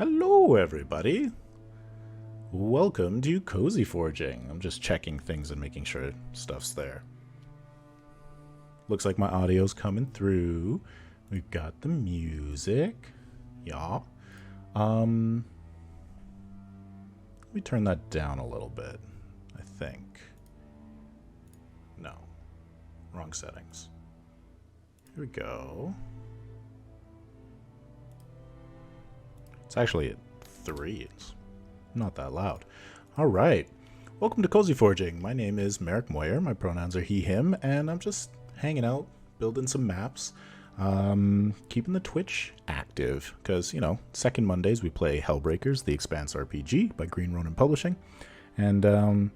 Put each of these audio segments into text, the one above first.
Hello, everybody. Welcome to CozyForging. I'm just checking things and making sure stuff's there. Looks like my audio's coming through. We've got the music. Yeah. Let me turn that down a little bit, I think. No. Wrong settings. Here we go. It's actually at 3. It's not that loud. All right. Welcome to CozyForging. My name is Merrick Moyer. My pronouns are he, him, and I'm just hanging out, building some maps, keeping the Twitch active because, you know, second Mondays we play Hellbreakers, the Expanse RPG by Green Ronin Publishing, and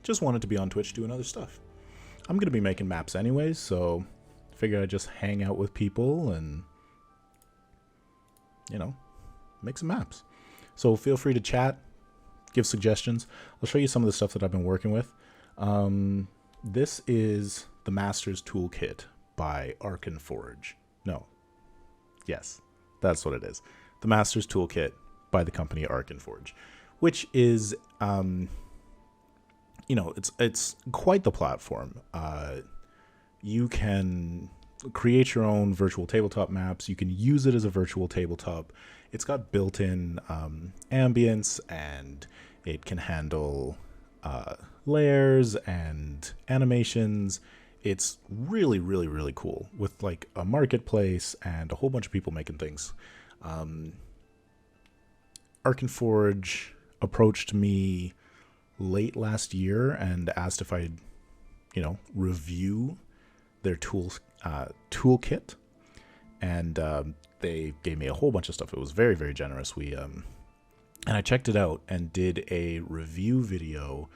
just wanted to be on Twitch doing other stuff. I'm going to be making maps anyways, so figured I'd just hang out with people and, you know, make some maps. So feel free to chat, give suggestions. I'll show you some of the stuff that I've been working with. This is the Master's Toolkit by Arkenforge. No. Yes, that's what it is. The Master's Toolkit by the company Arkenforge, which is, you know, it's quite the platform. You can create your own virtual tabletop maps. You can use it as a virtual tabletop. It's got built-in ambience, and it can handle layers and animations. It's really, really, really cool with like a marketplace and a whole bunch of people making things. Arkenforge approached me late last year and asked if I'd, you know, review their toolkit, and they gave me a whole bunch of stuff. It was very, very generous. And I checked it out and did a review video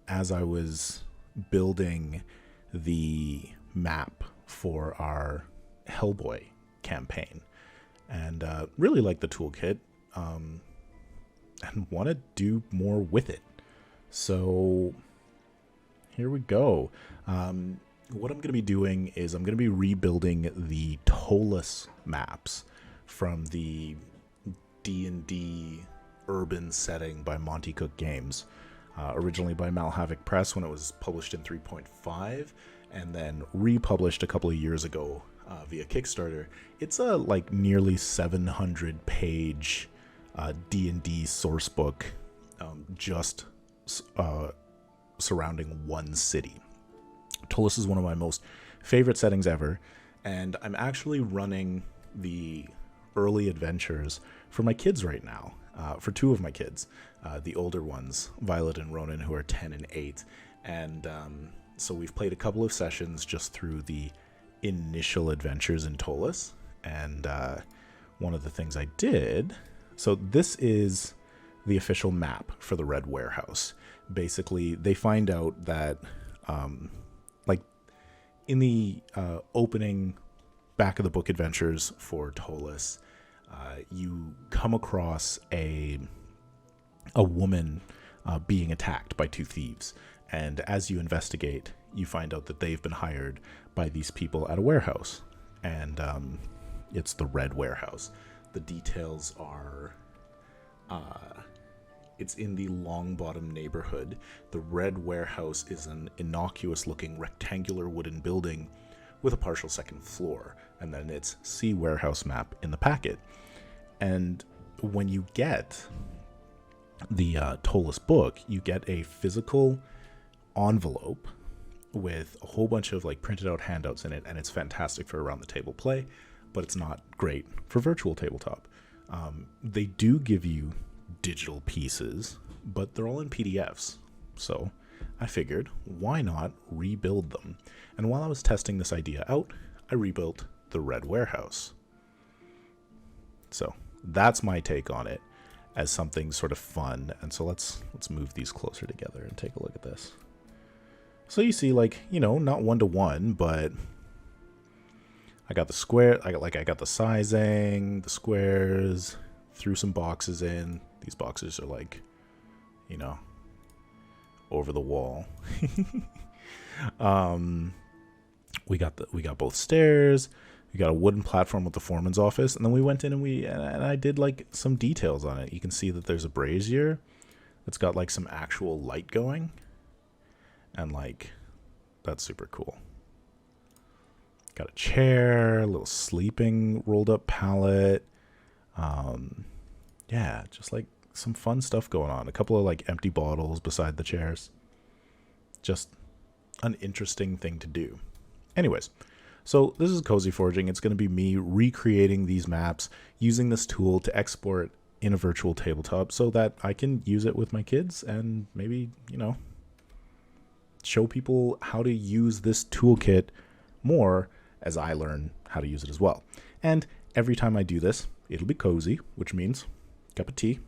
as I was building the map for our Hellboy campaign, and really liked the toolkit, and want to do more with it. So here we go. What I'm going to be doing is I'm going to be rebuilding the Ptolus maps from the D&D urban setting by Monty Cook Games, originally by Malhavoc Press when it was published in 3.5, and then republished a couple of years ago via Kickstarter. It's a like nearly 700-page D&D source book, just surrounding one city. Ptolus is one of my most favorite settings ever, and I'm actually running the early adventures for my kids right now, for 2 of my kids, the older ones, Violet and Ronan, who are 10 and 8, and so we've played a couple of sessions just through the initial adventures in Ptolus, and one of the things I did, so this is the official map for the Red Warehouse. Basically, they find out that like in the opening back of the book adventures for Ptolus, you come across a woman being attacked by 2 thieves, and as you investigate, you find out that they've been hired by these people at a warehouse, and it's the Red Warehouse. The details are it's in the Longbottom neighborhood. The Red Warehouse is an innocuous-looking rectangular wooden building with a partial second floor, and then it's C warehouse map in the packet. And when you get the Ptolus book, you get a physical envelope with a whole bunch of like printed out handouts in it, and it's fantastic for around the table play, but it's not great for virtual tabletop. They do give you digital pieces, but they're all in PDFs. So I figured, why not rebuild them? And while I was testing this idea out, I rebuilt the Red Warehouse. So that's my take on it as something sort of fun. And so let's move these closer together and take a look at this. So you see, like, you know, not 1-to-1, but I got the square, I got the sizing, the squares, threw some boxes in. These boxes are like, you know, over the wall. We got both stairs, We got a wooden platform with the foreman's office, and then we went in and I did like some details on it. You can see that there's a brazier that's got like some actual light going, and like that's super cool. Got a chair, a little sleeping rolled up pallet. Yeah, just like some fun stuff going on. A couple of like empty bottles beside the chairs. Just an interesting thing to do. Anyways, so this is CozyForging. It's going to be me recreating these maps using this tool to export in a virtual tabletop so that I can use it with my kids and maybe, you know, show people how to use this toolkit more as I learn how to use it as well. And every time I do this, it'll be cozy, which means cup of tea.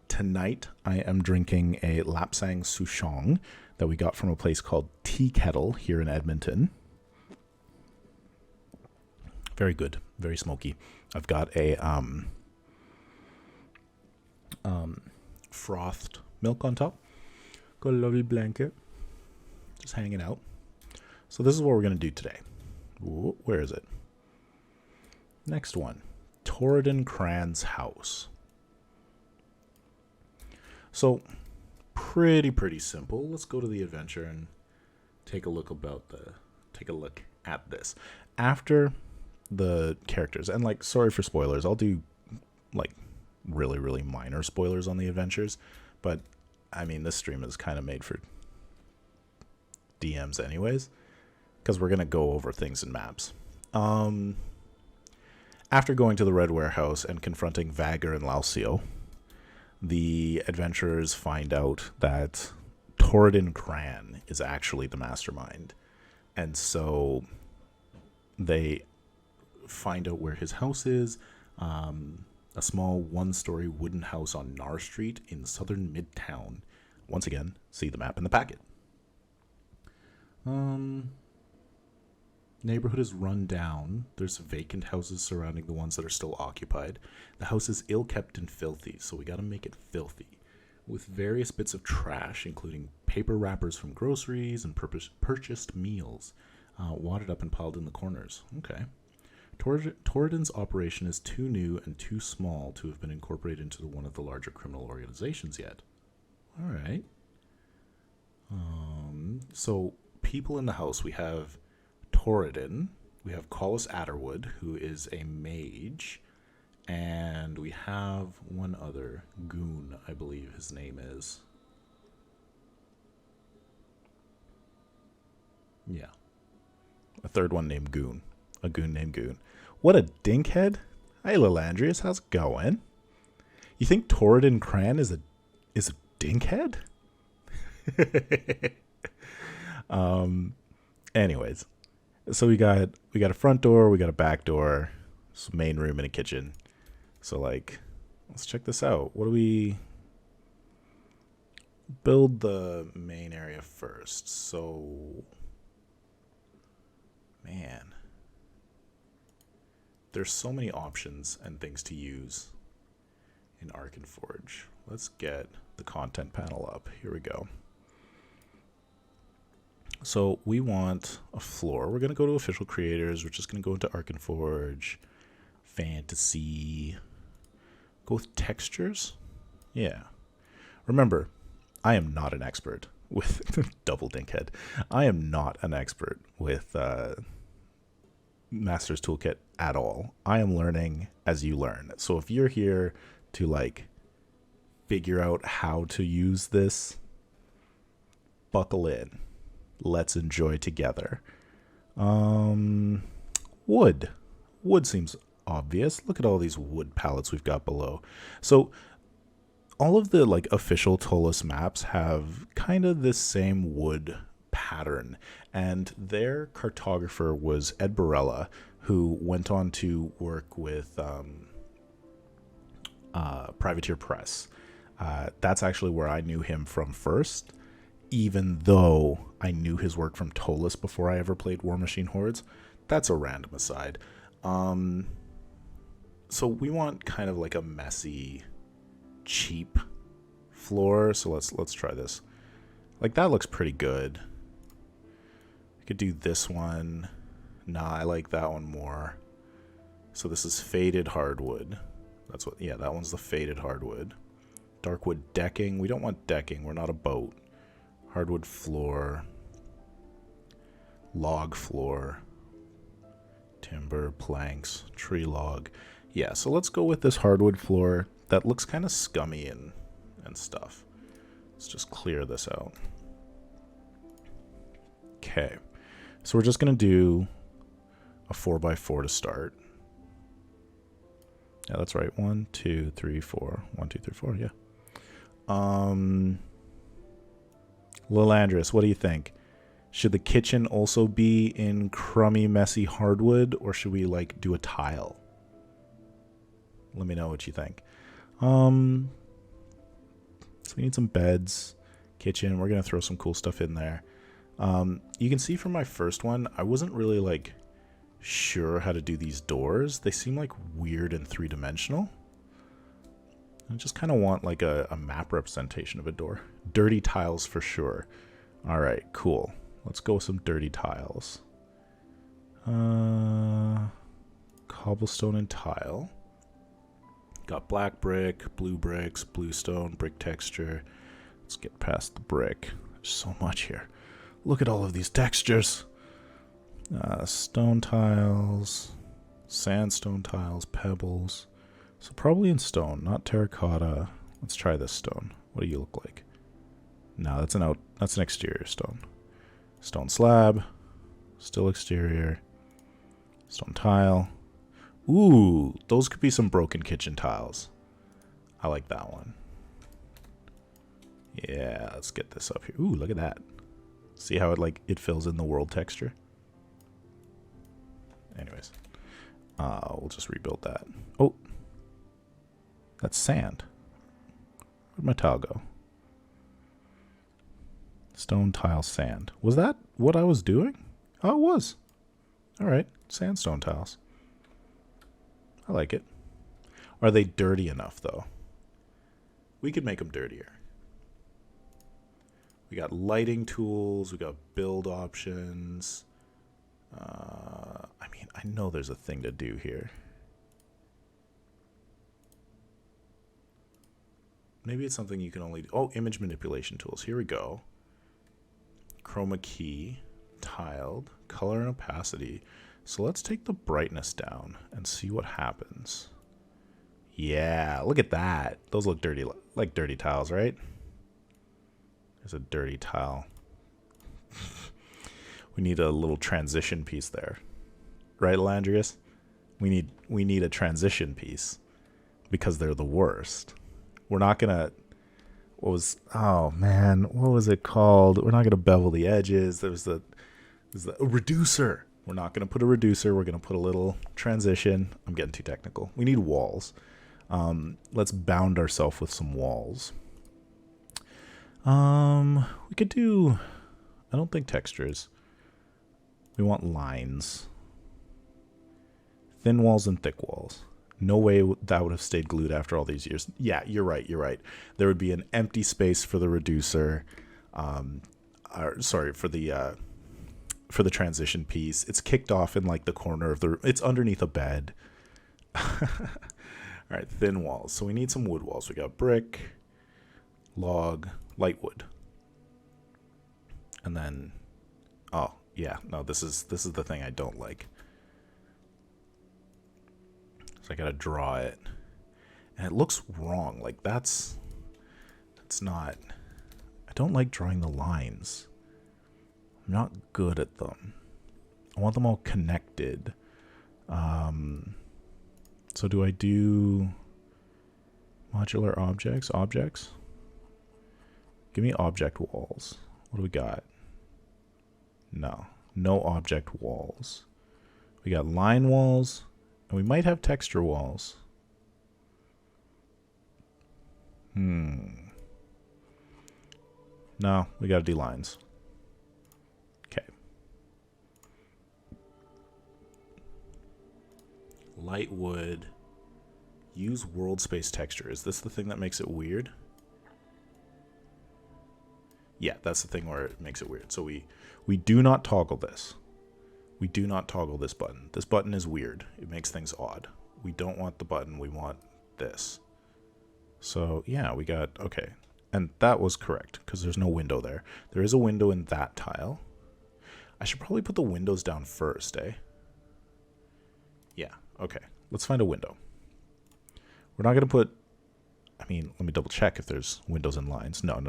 Tonight, I am drinking a Lapsang Souchong that we got from a place called Tea Kettle here in Edmonton. Very good, very smoky. I've got a frothed milk on top. Got a lovely blanket, just hanging out. So this is what we're going to do today. Ooh, where is it? Next one, Toridan Cran's house. So pretty simple. Let's go to the adventure and take a look at this. After the characters, and like, sorry for spoilers, I'll do like really minor spoilers on the adventures, but I mean, this stream is kind of made for DMs anyways, because we're gonna go over things in maps. After going to the Red Warehouse and confronting Vagger and Lausio, the adventurers find out that Toridan Cran is actually the mastermind. And so they find out where his house is, a small one-story wooden house on Nar Street in southern Midtown. Once again, see the map in the packet. Neighborhood is run down. There's vacant houses surrounding the ones that are still occupied. The house is ill-kept and filthy, so we gotta make it filthy. With various bits of trash, including paper wrappers from groceries and purchased meals, wadded up and piled in the corners. Okay. Toridan's operation is too new and too small to have been incorporated into one of the larger criminal organizations yet. Alright. So, people in the house, we have Toridan, we have Collis Adderwood, who is a mage, and we have one other goon, I believe his name is. Yeah. A third one named Goon. A goon named Goon. What a dinkhead. Hey, little Andreas, how's it going? You think Toridan Cran is a dinkhead? Anyways. So we got a front door, we got a back door, some main room and a kitchen. So like, let's check this out. What do we build the main area first? So, man, there's so many options and things to use in Arkenforge. Let's get the content panel up. Here we go. So we want a floor. We're going to go to official creators. We're just going to go into Arkenforge, fantasy, go with textures. Yeah. Remember, I am not an expert with double dinkhead. I am not an expert with Master's Toolkit at all. I am learning as you learn. So if you're here to like figure out how to use this, buckle in. Let's enjoy together. Wood. Wood seems obvious. Look at all these wood pallets we've got below. So all of the like official Ptolus maps have kind of this same wood pattern. And their cartographer was Ed Barella, who went on to work with Privateer Press. That's actually where I knew him from first. Even though I knew his work from Ptolus before I ever played War Machine Hordes. That's a random aside. So we want kind of like a messy, cheap floor. So let's try this. Like, that looks pretty good. We could do this one. Nah, I like that one more. So this is faded hardwood. That's what, yeah, that one's the faded hardwood. Darkwood decking. We don't want decking. We're not a boat. Hardwood floor. Log floor. Timber, planks, tree log. Yeah, so let's go with this hardwood floor. That looks kind of scummy and stuff. Let's just clear this out. Okay. So we're just going to do a 4x4 to start. Yeah, that's right. 1, 2, 3, 4. 1, 2, 3, 4. Yeah. Lil Andres, what do you think? Should the kitchen also be in crummy, messy hardwood, or should we like do a tile? Let me know what you think. So we need some beds, kitchen. We're gonna throw some cool stuff in there. You can see from my first one, I wasn't really like sure how to do these doors. They seem like weird and three-dimensional. I just kind of want like a map representation of a door. Dirty tiles for sure. All right, cool. Let's go with some dirty tiles. Cobblestone and tile. Got black brick, blue bricks, blue stone, brick texture. Let's get past the brick. There's so much here. Look at all of these textures. Stone tiles, sandstone tiles, pebbles. So probably in stone, not terracotta. Let's try this stone. What do you look like? No, that's an exterior stone. Stone slab, still exterior. Stone tile. Ooh, those could be some broken kitchen tiles. I like that one. Yeah, let's get this up here. Ooh, look at that. See how it fills in the world texture? Anyways, we'll just rebuild that. Oh, that's sand. Where'd my tile go? Stone, tile, sand. Was that what I was doing? Oh, it was. All right, sandstone tiles. I like it. Are they dirty enough, though? We could make them dirtier. We got lighting tools. We got build options. I mean, I know there's a thing to do here. Maybe it's something you can only do. Oh, image manipulation tools. Here we go. Chroma key, tiled, color and opacity. So let's take the brightness down and see what happens. Yeah, look at that. Those look dirty, like dirty tiles, right? There's a dirty tile. We need a little transition piece there. Right, Landrius? We need a transition piece because they're the worst. We're not gonna oh man, what was it called? We're not gonna bevel the edges. There's a reducer. We're not gonna put a reducer. We're gonna put a little transition. I'm getting too technical. We need walls. Let's bound ourselves with some walls. We could do, I don't think textures. We want lines. Thin walls and thick walls. No way that would have stayed glued after all these years. Yeah, you're right. There would be an empty space for the reducer. Sorry, for the transition piece. It's kicked off in like the corner of the, it's underneath a bed. All right, thin walls. So we need some wood walls. We got brick, log, light wood. And then, oh yeah, no, this is the thing I don't like. So I gotta draw it, and it looks wrong. Like that's not. I don't like drawing the lines. I'm not good at them. I want them all connected. So do I do modular objects? Objects? Give me object walls. What do we got? No object walls. We got line walls, and we might have texture walls. No, we gotta do lines. Okay. Light wood. Use world space texture. Is this the thing that makes it weird? Yeah, that's the thing where it makes it weird. So we do not toggle this. We do not toggle this button. This button is weird. It makes things odd. We don't want the button. We want this. So yeah, we got, okay. And that was correct because there's no window there. There is a window in that tile. I should probably put the windows down first, eh? Yeah, okay. Let's find a window. We're not going to put, I mean, let me double check if there's windows and lines. No.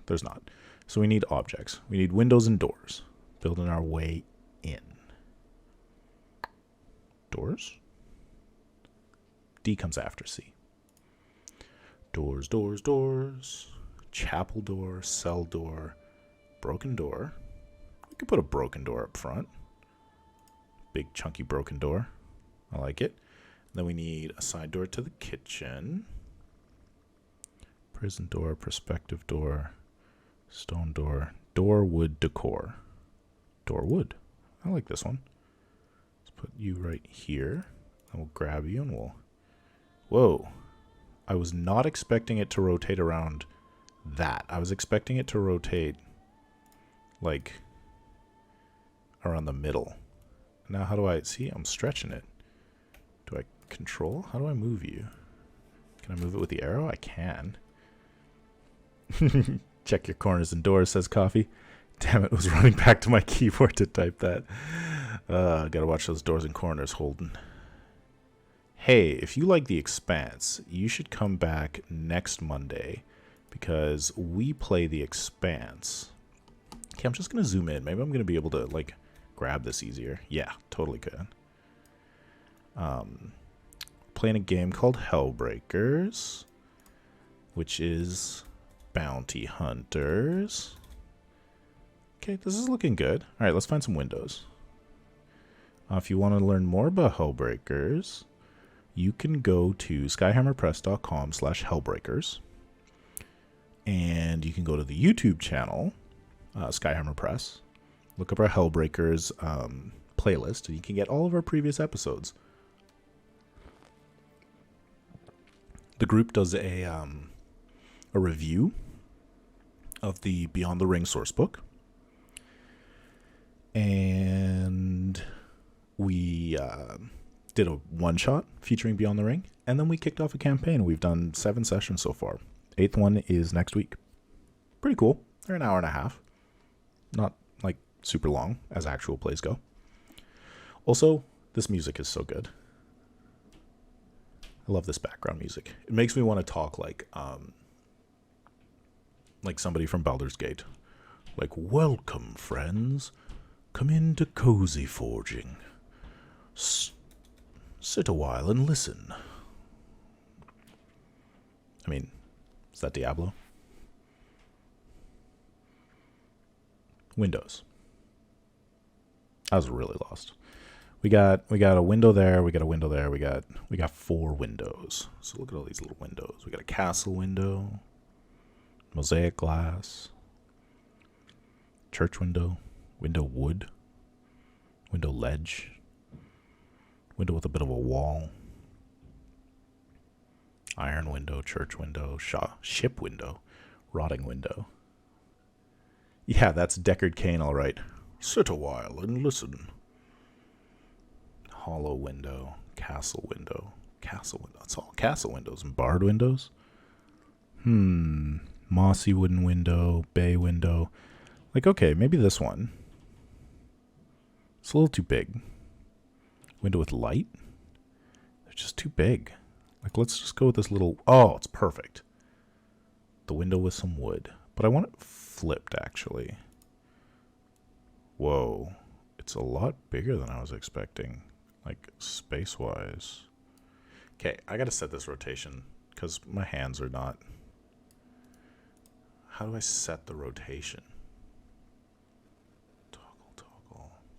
There's not. So we need objects. We need windows and doors. Building our way in. Doors? D comes after C. Doors, doors, doors. Chapel door, cell door, broken door. We could put a broken door up front. Big chunky broken door. I like it. Then we need a side door to the kitchen. Prison door, perspective door, stone door, door wood decor. Door wood. I like this one. Let's put you right here. And we'll grab you and we'll... Whoa. I was not expecting it to rotate around that. I was expecting it to rotate like around the middle. Now how do I... See, I'm stretching it. Do I control? How do I move you? Can I move it with the arrow? I can. Check your corners and doors, says Coffee. Damn it, was running back to my keyboard to type that. Gotta watch those doors and corners, Holden. Hey, if you like The Expanse, you should come back next Monday because we play The Expanse. Okay, I'm just gonna zoom in. Maybe I'm gonna be able to, like, grab this easier. Yeah, totally could. Playing a game called Hellbreakers, which is bounty hunters. Okay, this is looking good. All right, let's find some windows. If you want to learn more about Hellbreakers, you can go to skyhammerpress.com/Hellbreakers, and you can go to the YouTube channel, Skyhammer Press. Look up our Hellbreakers playlist, and you can get all of our previous episodes. The group does a review of the Beyond the Ring sourcebook, and we did a one-shot featuring Beyond the Ring, and then we kicked off a campaign. We've done 7 sessions so far. 8th one is next week. Pretty cool. They're an hour and a half. Not, like, super long, as actual plays go. Also, this music is so good. I love this background music. It makes me want to talk like somebody from Baldur's Gate. Like, welcome, friends. Come into CozyForging. Sit a while and listen. I mean, is that Diablo? Windows. I was really lost. We got a window there, we got a window there, we got 4 windows. So look at all these little windows. We got a castle window, mosaic glass, church window, window wood, window ledge, window with a bit of a wall, iron window, church window, ship window, rotting window. Yeah, that's Deckard Cain, all right. Sit a while and listen. Hollow window, castle window, castle window. That's all castle windows and barred windows. Mossy wooden window, bay window. Like, okay, maybe this one. It's a little too big. Window with light? They're just too big. Like, let's just go with this little... Oh, it's perfect. The window with some wood. But I want it flipped, actually. Whoa. It's a lot bigger than I was expecting. Like, space-wise. Okay, I gotta set this rotation, because my hands are not... How do I set the rotation?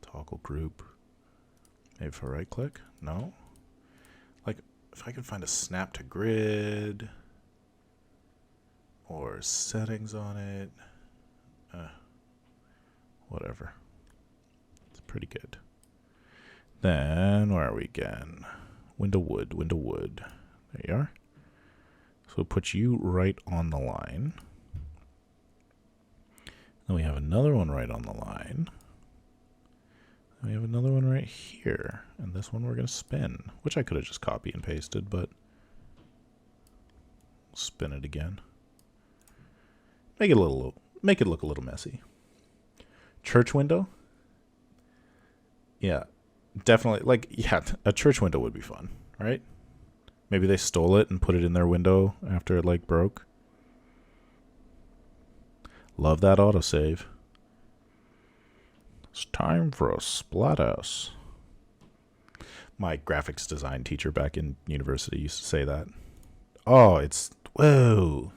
Toggle group. Maybe if I right-click? No? Like, if I could find a snap to grid... or settings on it... whatever. It's pretty good. Then, where are we again? Window wood, window wood. There you are. So we'll put you right on the line. Then we have another one right on the line. We have another one right here, and this one we're going to spin, which I could have just copied and pasted, but spin it again. Make it look a little messy. Church window? Yeah, definitely. Like, yeah, a church window would be fun, right? Maybe they stole it and put it in their window after it, like, broke. Love that autosave. It's time for a splathouse. My graphics design teacher back in university used to say that. Oh, it's... Whoa.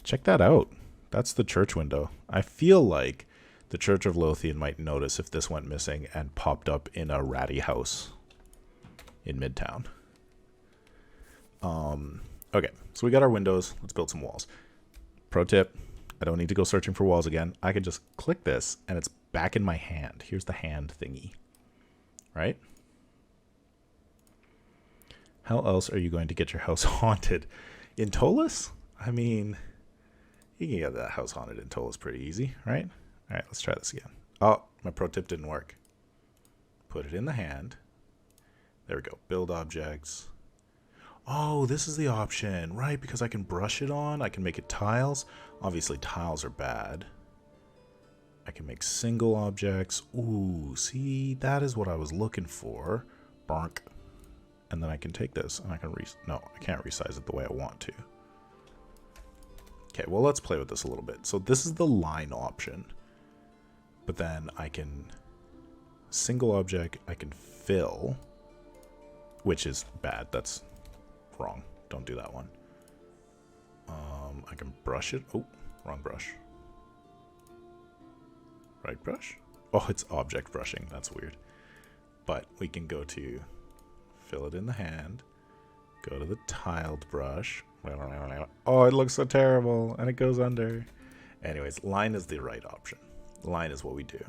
Check that out. That's the church window. I feel like the Church of Lothian might notice if this went missing and popped up in a ratty house in Midtown. Okay, so we got our windows. Let's build some walls. Pro tip, I don't need to go searching for walls again. I can just click this, and it's back in my hand. Here's the hand thingy. Right? How else are you going to get your house haunted? In Ptolus? I mean, you can get that house haunted in Ptolus pretty easy, right? All right, let's try this again. Oh, my pro tip didn't work. Put it in the hand. There we go. Build objects. Oh, this is the option, right? Because I can brush it on. I can make it tiles. Obviously, tiles are bad. I can make single objects. Ooh, see, that is what I was looking for. Bonk. And then I can take this and I can no, I can't resize it the way I want to. Okay, well, let's play with this a little bit. So this is the line option. But then I can single object, I can fill, which is bad. That's wrong. Don't do that one. I can brush it. Oh, wrong brush. Right brush? Oh, it's object brushing. That's weird. But we can go to fill it in the hand. Go to the tiled brush. Oh, it looks so terrible. And it goes under. Anyways, line is the right option. Line is what we do.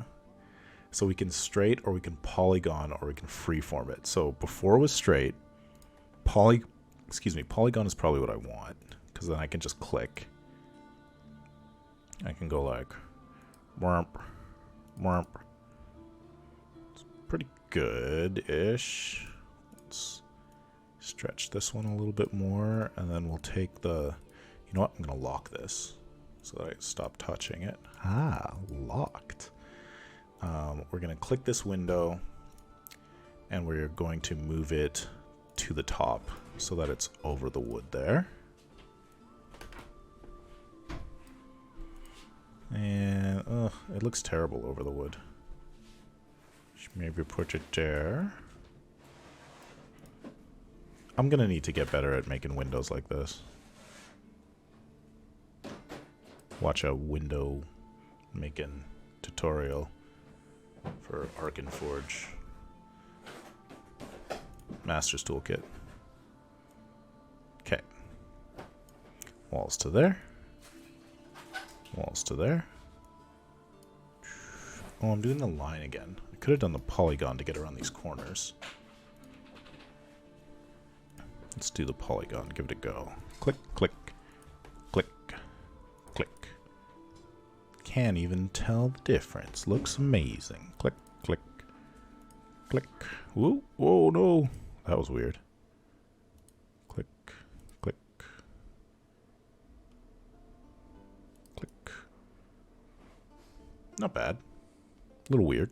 So we can straight, or we can polygon, or we can freeform it. So before it was straight, polygon is probably what I want, because then I can just click. I can go like, womp, womp. It's pretty good-ish. Let's stretch this one a little bit more, and then we'll take the, you know what, I'm going to lock this so that I stop touching it. Ah, locked. We're going to click this window, and we're going to move it to the top so that it's over the wood there. And it looks terrible over the wood. Maybe put it there. I'm going to need to get better at making windows like this. Watch a window making tutorial for Arkenforge. Master's Toolkit. Okay. Walls to there. Walls to there. Oh, I'm doing the line again. I could have done the polygon to get around these corners. Let's do the polygon. Give it a go. Click, click, click, click. Can't even tell the difference. Looks amazing. Click, click, click. Whoa, whoa, no. That was weird. Click, click, click. Not bad. A little weird.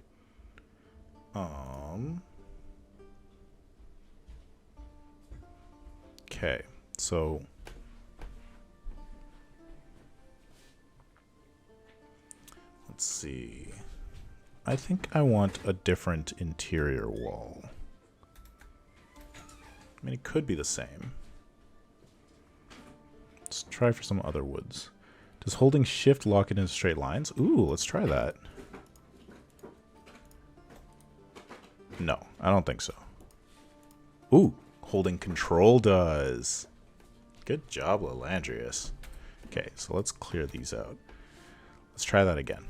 Okay, so let's see. I think I want a different interior wall. I mean, it could be the same. Let's try for some other woods. Does holding shift lock it into straight lines? Ooh, let's try that. No, I don't think so. Ooh, holding control does. Good job, Lalandrius. Okay, so let's clear these out. Let's try that again.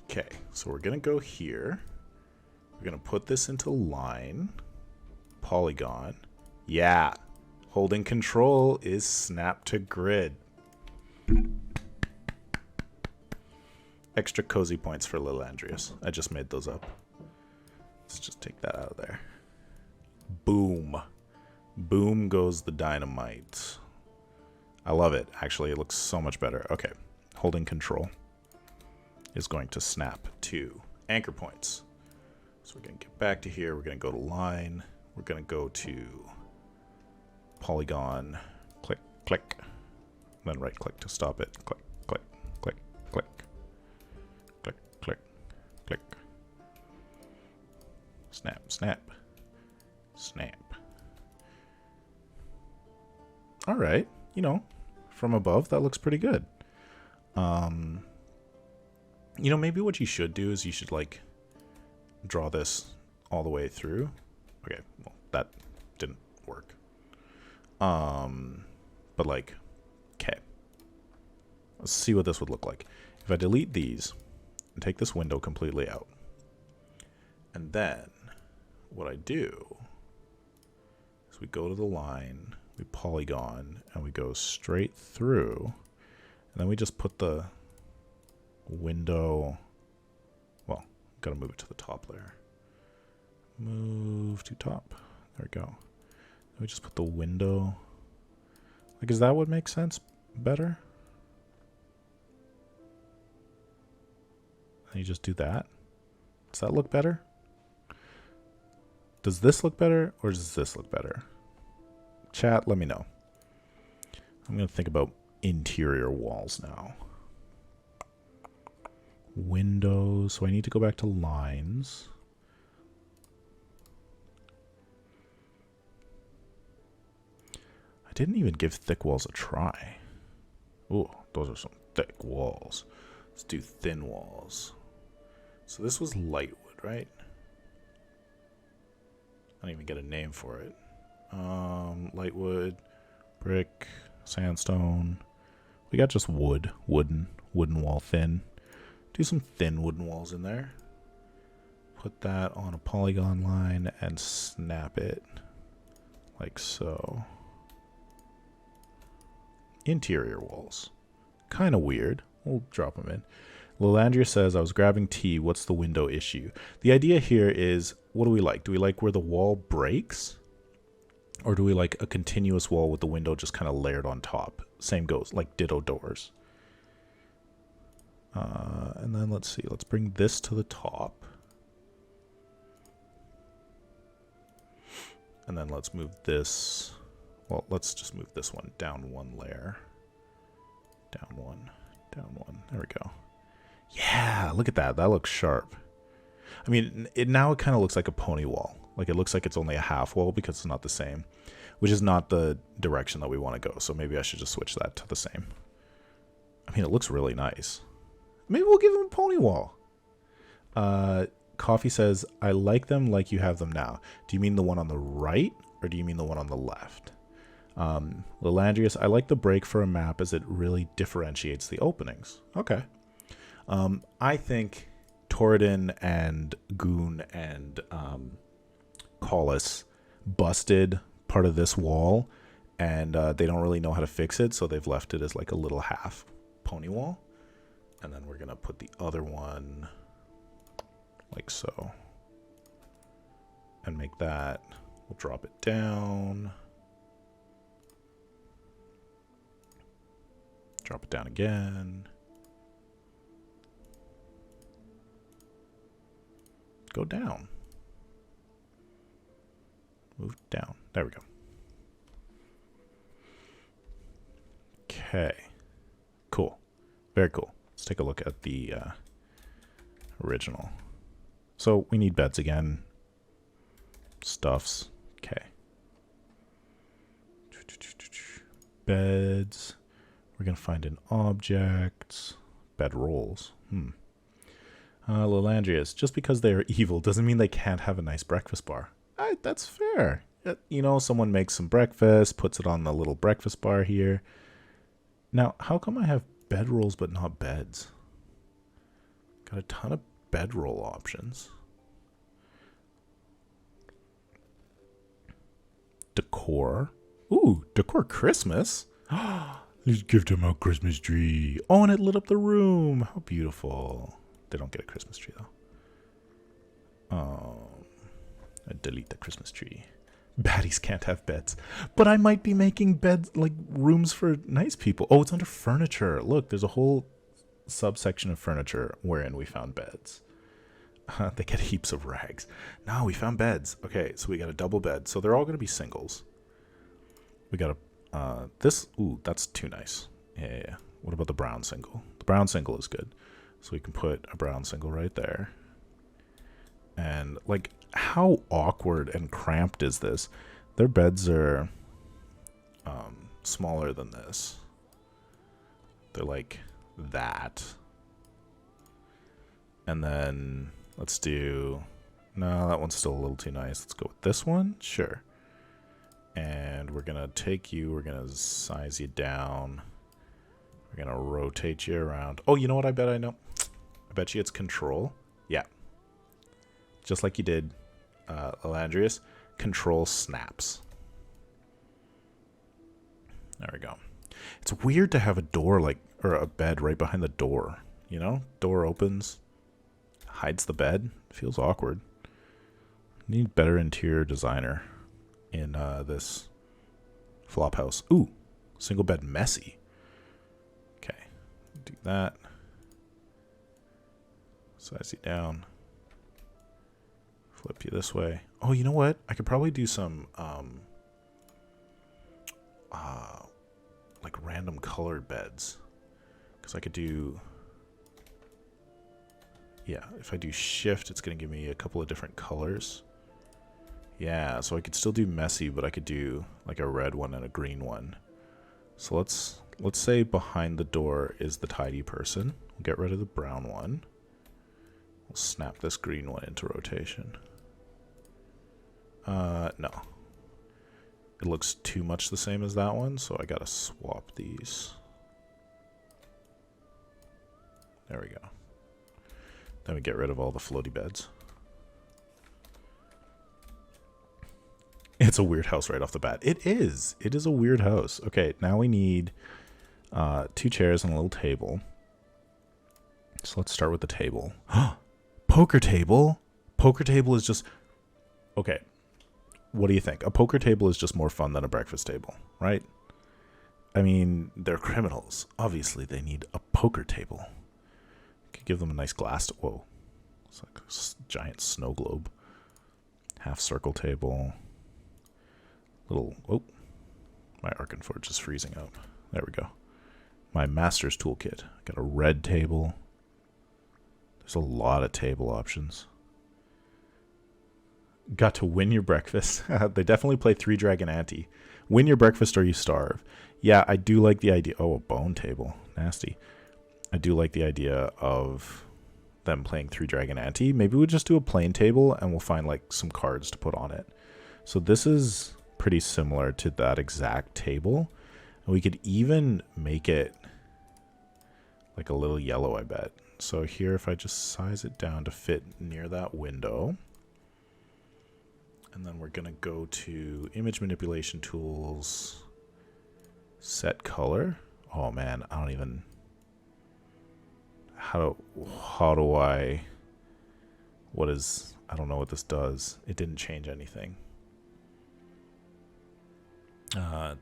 Okay, so we're going to go here. We're going to put this into line. Polygon. Yeah. Holding control is snap to grid. extra cozy points for Lil Andreas. I just made those up. Let's just take that out of there. Boom. Boom goes the dynamite. I love it. Actually, it looks so much better. Okay. Holding control is going to snap to anchor points. So we're going to get back to here. We're going to go to line. We're going to go to polygon. Click, click. Then right click to stop it. Click, click, click, click. Click, click, click. Snap, snap. Snap. All right. You know, from above, that looks pretty good. You know, maybe what you should do is you should, like, draw this all the way through. Okay, well, that didn't work. But, like, okay. Let's see what this would look like. If I delete these and take this window completely out, and then what I do is we go to the line, we polygon, and we go straight through, and then we just put the window, well, gotta move it to the top layer. Move to top. There we go. Then we just put the window. Like, is that what makes sense better? And you just do that. Does that look better? Does this look better, or does this look better? Chat, let me know. I'm going to think about interior walls now. Windows. So I need to go back to lines. I didn't even give thick walls a try. Ooh, those are some thick walls. Let's do thin walls. So this was light wood, right? I don't even get a name for it. Light wood, brick, sandstone. We got just wood, wooden wall, thin. Do some thin wooden walls in there. Put that on a polygon line and snap it like so. Interior walls. Kind of weird. We'll drop them in. Lilandria says, I was grabbing tea. What's the window issue? The idea here is, what do we like? Do we like where the wall breaks? Or do we like a continuous wall with the window just kind of layered on top? Same goes, like ditto doors. And then let's see. Let's bring this to the top. And then let's move this. Well, let's just move this one down one layer. Down one. Down one. There we go. Yeah, look at that. That looks sharp. I mean, now it kind of looks like a pony wall. Like, it looks like it's only a half wall because it's not the same. Which is not the direction that we want to go. So maybe I should just switch that to the same. I mean, it looks really nice. Maybe we'll give him a pony wall. Coffee says, I like them like you have them now. Do you mean the one on the right? Or do you mean the one on the left? Lilandrius, I like the break for a map as it really differentiates the openings. Okay. I think Toridan and Goon and Collis busted part of this wall, and they don't really know how to fix it, so they've left it as like a little half pony wall. And then we're going to put the other one like so. And make that, we'll drop it down. Drop it down again. Go down. Move down. There we go. Okay. Cool. Very cool. Let's take a look at the original. So we need beds again. Stuffs. Okay. Beds. We're going to find an object. Bed rolls. Lilandrius, just because they are evil doesn't mean they can't have a nice breakfast bar. That's fair. You know, someone makes some breakfast, puts it on the little breakfast bar here. Now, how come I have bedrolls but not beds? Got a ton of bedroll options. Decor. Ooh, decor Christmas. Let's give them a Christmas tree. Oh, and it lit up the room. How beautiful. They don't get a Christmas tree, though. I delete the Christmas tree. Baddies can't have beds. But I might be making beds, like rooms for nice people. Oh, it's under furniture. Look, there's a whole subsection of furniture wherein we found beds. They get heaps of rags. No, we found beds. Okay, so we got a double bed. So they're all going to be singles. We got a, this, ooh, that's too nice. Yeah. What about the brown single? The brown single is good. So we can put a brown single right there. And, like, how awkward and cramped is this? Their beds are smaller than this. They're like that. And then let's do... No, that one's still a little too nice. Let's go with this one. Sure. And we're going to take you. We're going to size you down. We're going to rotate you around. Oh, you know what I bet I know? I bet you it's control. Yeah. Just like you did, Elandrius. Control snaps. There we go. It's weird to have a door, like, or a bed right behind the door. You know? Door opens. Hides the bed. Feels awkward. Need better interior designer in this flop house. Ooh, single bed messy. Okay, do that. Size you down. Flip you this way. Oh, you know what? I could probably do some like random colored beds. Because I could do... Yeah, if I do shift, it's going to give me a couple of different colors. Yeah, so I could still do messy, but I could do like a red one and a green one. So let's say behind the door is the tidy person. We'll get rid of the brown one. We'll snap this green one into rotation. No. It looks too much the same as that one, so I gotta swap these. There we go. Then we get rid of all the floaty beds. It's a weird house right off the bat. It is. It is a weird house. Okay, now we need 2 chairs and a little table. So let's start with the table. Poker table? Poker table is just... Okay, what do you think? A poker table is just more fun than a breakfast table, right? I mean, they're criminals. Obviously, they need a poker table. Could give them a nice glass. Whoa. It's like a giant snow globe. Half circle table. Little... Oh. My Arkenforge is freezing up. There we go. My master's toolkit. Got a red table. There's a lot of table options. Got to win your breakfast. They definitely play 3 Dragon Ante. Win your breakfast or you starve. Yeah, I do like the idea. Oh, a bone table. Nasty. I do like the idea of them playing 3 Dragon Ante. Maybe we'll just do a plain table and we'll find like some cards to put on it. So this is pretty similar to that exact table. And we could even make it like a little yellow, I bet. So here, if I just size it down to fit near that window. And then we're going to go to image manipulation tools, set color. Oh man, I don't even... How do I... What is... I don't know what this does. It didn't change anything.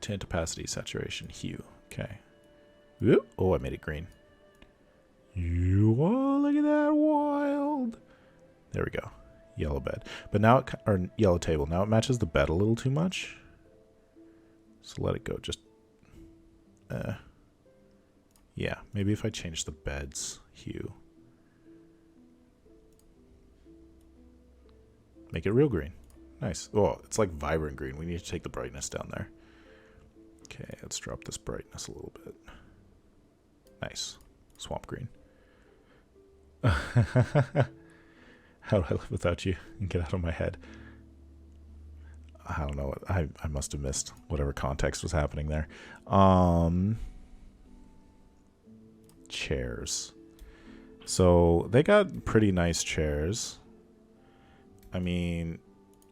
Tint, opacity, saturation, hue. Okay. Whoop. Oh, I made it green. Oh, look at that, wild. There we go. Yellow bed. But now it... Or yellow table. Now it matches the bed a little too much. So let it go. Just... Yeah, maybe if I change the bed's hue. Make it real green. Nice. Oh, it's like vibrant green. We need to take the brightness down there. Okay, let's drop this brightness a little bit. Nice. Swamp green. How do I live without you and get out of my head? I don't know. I must have missed whatever context was happening there. Chairs. So they got pretty nice chairs. I mean,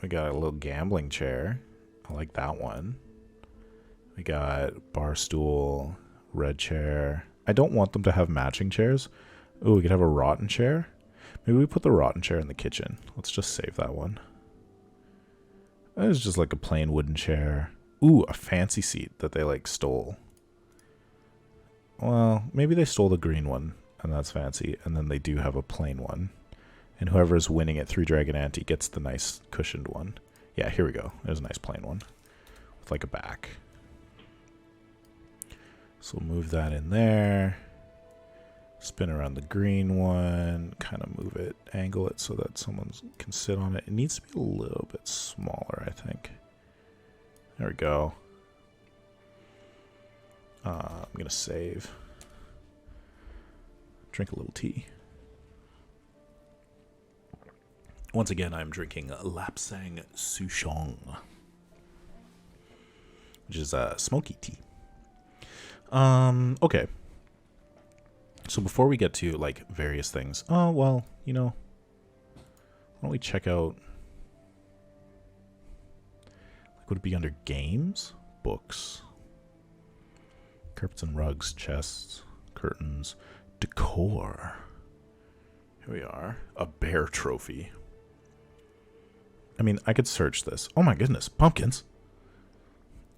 we got a little gambling chair. I like that one. We got bar stool, Red chair. I don't want them to have matching chairs. Oh, we could have a rotten chair. Maybe we put the rotten chair in the kitchen. Let's just save that one. It's just like a plain wooden chair. Ooh, a fancy seat that they like stole. Well, maybe they stole the green one, and that's fancy, and then they do have a plain one. And whoever is winning at 3 Dragon Ante gets the nice cushioned one. Yeah, here we go. There's a nice plain one with like a back. So we'll move that in there. Spin around the green one, kind of move it, angle it so that someone can sit on it. It needs to be a little bit smaller, I think. There we go. I'm going to save. Drink a little tea. Once again, I'm drinking Lapsang Souchong, which is smoky tea. Okay. So before we get to, like, various things... Oh, well, you know... Why don't we check out... Like, would it be under games? Books. Carpets and rugs, chests, curtains, decor. Here we are. A bear trophy. I mean, I could search this. Oh my goodness, pumpkins.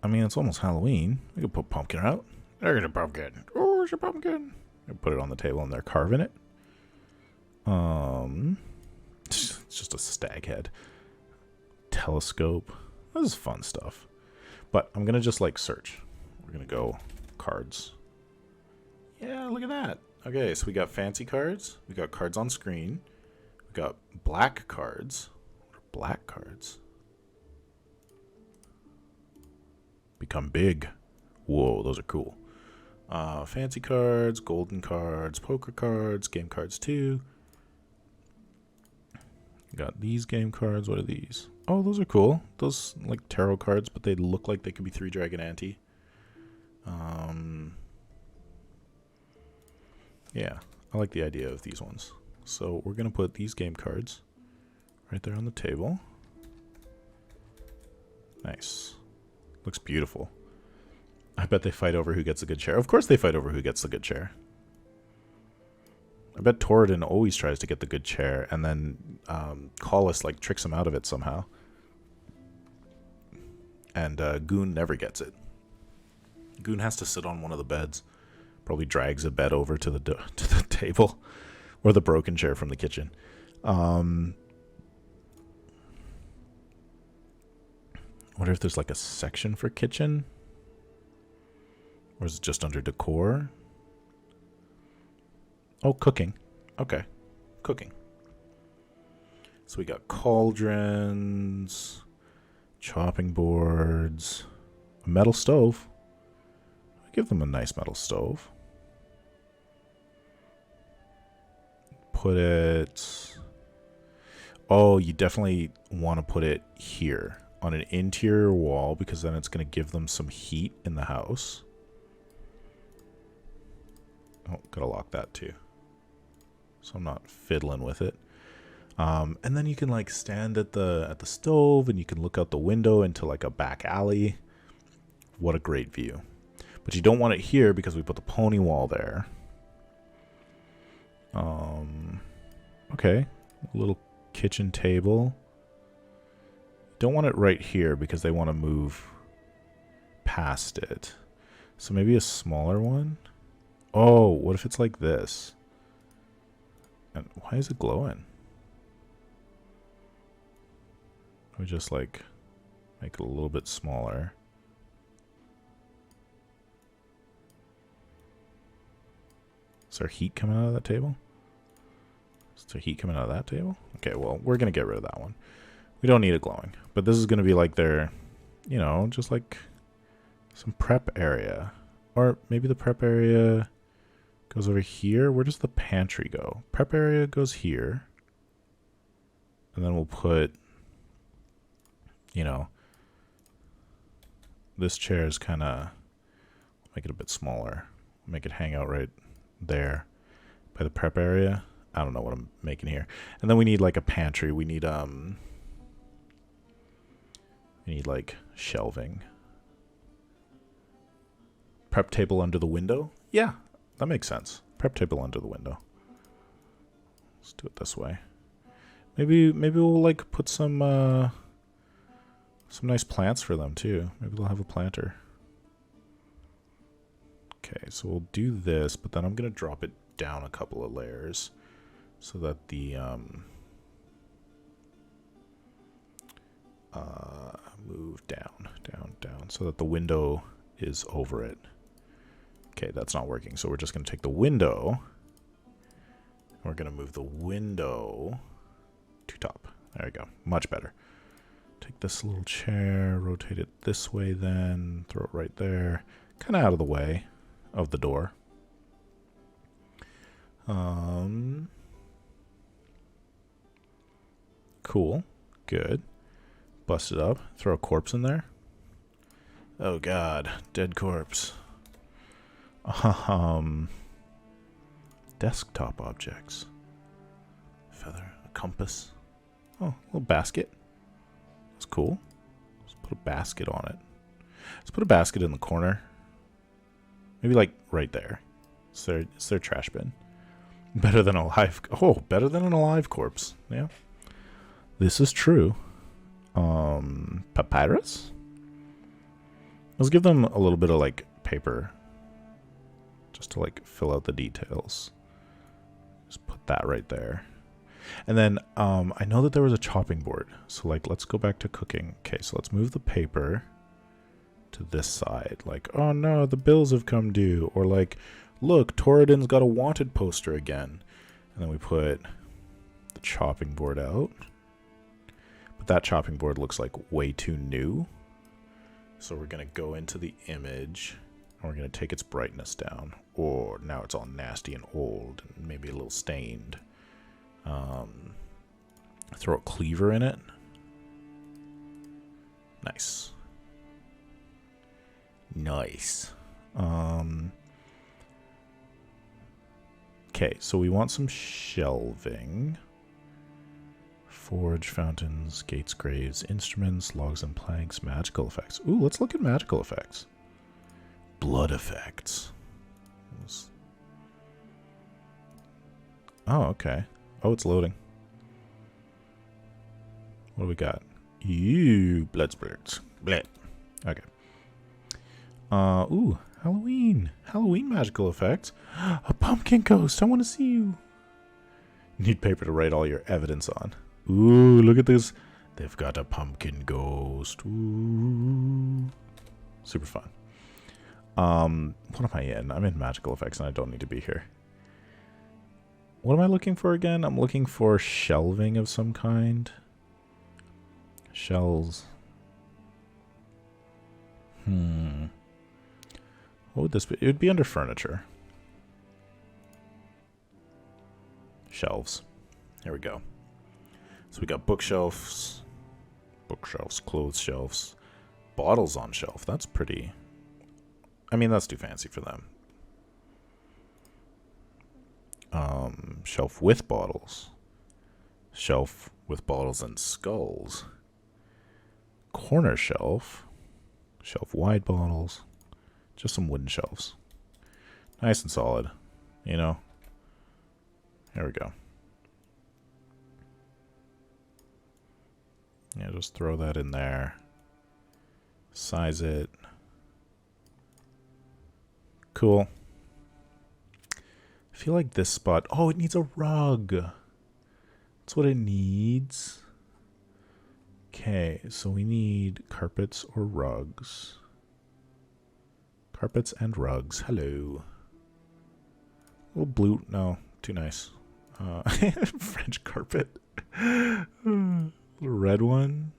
I mean, it's almost Halloween. We could put pumpkin out. There's a pumpkin. Oh, there's a pumpkin. Put it on the table and they're carving it. It's just a stag head. Telescope. This is fun stuff. But I'm going to just like search. We're going to go cards. Yeah, look at that. Okay, so we got fancy cards. We got cards on screen. We got black cards. What are black cards? Become big. Whoa, those are cool. Fancy cards, golden cards, poker cards, game cards too. Got these game cards. What are these? Oh, those are cool. Those like tarot cards, but they look like they could be 3 Dragon Ante. Yeah, I like the idea of these ones. So we're gonna put these game cards right there on the table. Nice. Looks beautiful. I bet they fight over who gets a good chair. Of course they fight over who gets the good chair. I bet Toridan always tries to get the good chair, and then Ptolus like tricks him out of it somehow. And Goon never gets it. Goon has to sit on one of the beds. Probably drags a bed over to the table. Or the broken chair from the kitchen. Wonder if there's like a section for kitchen? Or is it just under decor? Oh, cooking. Okay. Cooking. So we got cauldrons, chopping boards, a metal stove. Give them a nice metal stove. Put it... Oh, you definitely want to put it here on an interior wall because then it's going to give them some heat in the house. Oh, gotta lock that too. So I'm not fiddling with it. And then you can like stand at the stove and you can look out the window into like a back alley. What a great view. But you don't want it here because we put the pony wall there. Okay. A little kitchen table. Don't want it right here because they want to move past it. So maybe a smaller one. Oh, what if it's like this? And why is it glowing? We just like make it a little bit smaller. Is there heat coming out of that table? Is there heat coming out of that table? Okay, well, we're going to get rid of that one. We don't need it glowing. But this is going to be like their, you know, just like some prep area. Or maybe the prep area goes over here. Where does the pantry go? Prep area goes here. And then we'll put, you know, this chair is kind of, make it a bit smaller. Make it hang out right there by the prep area. I don't know what I'm making here. And then we need like a pantry. We need like shelving. Prep table under the window? Yeah, that makes sense. Prep table under the window. Let's do it this way. Maybe we'll like put some nice plants for them too. Maybe they'll have a planter. Okay, so we'll do this, but then I'm gonna drop it down a couple of layers so that the move down, so that the window is over it. Okay, that's not working. So we're just gonna take the window. And we're gonna move the window to top. There we go. Much better. Take this little chair, rotate it this way, then throw it right there, kind of out of the way of the door. Cool. Good. Bust it up. Throw a corpse in there. Oh god, dead corpse. Desktop objects. Feather, a compass. Oh, a little basket. That's cool. Let's put a basket on it. Let's put a basket in the corner. Maybe like right there. It's their trash bin. Better than a live. Oh, better than an alive corpse. Yeah. This is true. Papyrus? Let's give them a little bit of like paper. Just to like fill out the details. Just put that right there. And then I know that there was a chopping board. So like let's go back to cooking. Okay, so let's move the paper to this side. Like, oh no, the bills have come due. Or like, look, Toridan's got a wanted poster again. And then we put the chopping board out. But that chopping board looks like way too new. So we're going to go into the image. And we're going to take its brightness down. Or now it's all nasty and old. And maybe a little stained. Throw a cleaver in it. Nice. Nice. Okay, so we want some shelving. Forge, fountains, gates, graves, instruments, logs and planks, magical effects. Ooh, let's look at magical effects. Blood effects. Oh, okay. Oh, it's loading. What do we got? Ew, blood splurts. Bleh. Okay. Ooh, Halloween. Halloween magical effects. A pumpkin ghost. I want to see you. Need paper to write all your evidence on. Ooh, look at this. They've got a pumpkin ghost. Ooh. Super fun. What am I in? I'm in magical effects and I don't need to be here. What am I looking for again? I'm looking for shelving of some kind. Shelves. What would this be? It would be under furniture. Shelves. Here we go. So we got bookshelves, clothes shelves, bottles on shelf. That's pretty. I mean, that's too fancy for them. Shelf with bottles. Shelf with bottles and skulls. Corner shelf. Shelf wide bottles. Just some wooden shelves. Nice and solid. You know? There we go. Yeah, just throw that in there. Size it. Cool. I feel like this spot... Oh, it needs a rug. That's what it needs. Okay, so we need carpets or rugs. Carpets and rugs. Hello. A little blue. No, too nice. French carpet. A little red one.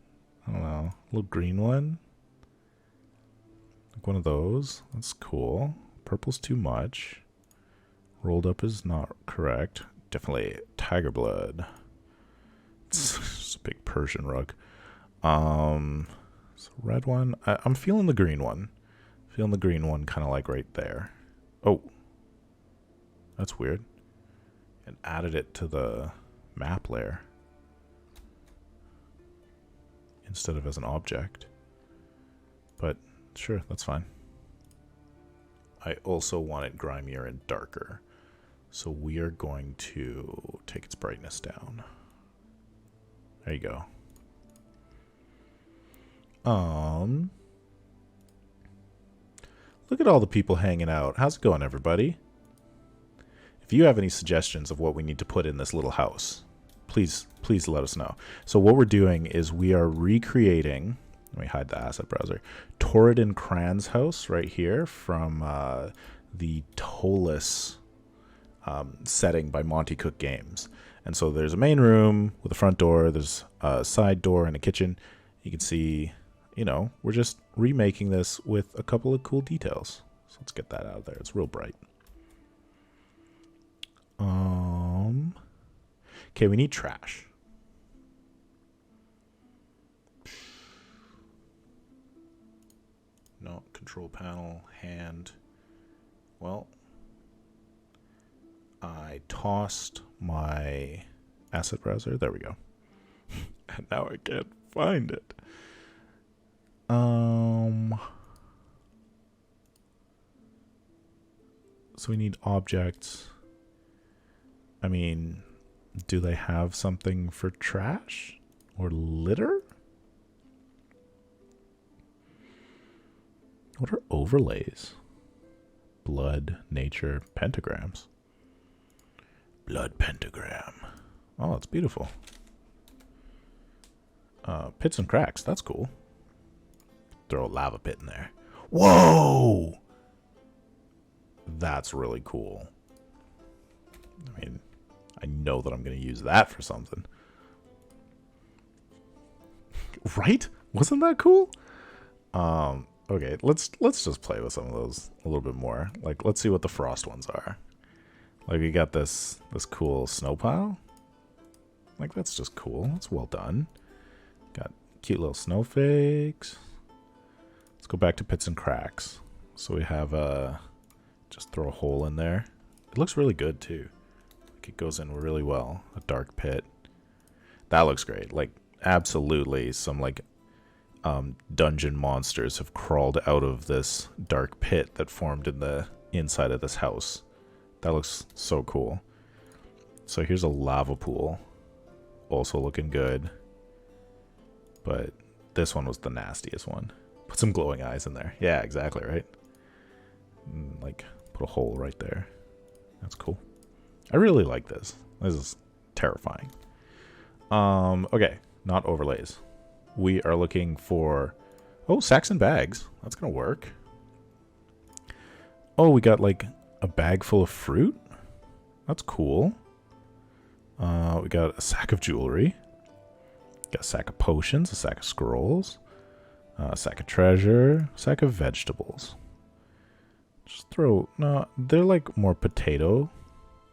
I don't know. A little green one. Like one of those. That's cool. Purple's too much. Rolled up is not correct. Definitely tiger blood. It's just a big Persian rug. So red one. I'm feeling the green one. Feeling the green one kind of like right there. Oh. That's weird. And added it to the map layer. Instead of as an object. But sure, that's fine. I also want it grimier and darker. So we are going to take its brightness down. There you go. Look at all the people hanging out. How's it going, everybody? If you have any suggestions of what we need to put in this little house, please let us know. So what we're doing is we are recreating, let me hide the asset browser, Toridan Cran's house right here from the Ptolus setting by Monty Cook Games. And so there's a main room with a front door, there's a side door and a kitchen. You can see, you know, we're just remaking this with a couple of cool details. So let's get that out of there. It's real bright. Okay, we need trash. No, control panel, hand. Well, I tossed my asset browser. There we go. And now I can't find it. So we need objects. I mean, do they have something for trash or litter? What are overlays? Blood, nature, pentagrams. Blood pentagram. Oh, it's beautiful. Pits and cracks. That's cool. Throw a lava pit in there. Whoa! That's really cool. I mean, I know that I'm going to use that for something. Right? Wasn't that cool? Okay, let's just play with some of those a little bit more. Like, let's see what the frost ones are. Like, we got this cool snow pile. Like, that's just cool. That's well done. Got cute little snowflakes. Let's go back to pits and cracks. So we have just throw a hole in there. It looks really good too. Like, it goes in really well. A dark pit. That looks great. Like, absolutely some like dungeon monsters have crawled out of this dark pit that formed in the inside of this house. That looks so cool. So here's a lava pool. Also looking good. But this one was the nastiest one. Put some glowing eyes in there. Yeah, exactly, right? And, like, put a hole right there. That's cool. I really like this. This is terrifying. Okay, not overlays. We are looking for... Oh, sacks and bags. That's gonna work. Oh, we got, like, a bag full of fruit. That's cool. We got a sack of jewelry. Got a sack of potions, a sack of scrolls, a sack of treasure, a sack of vegetables. Just throw... No, they're like more potato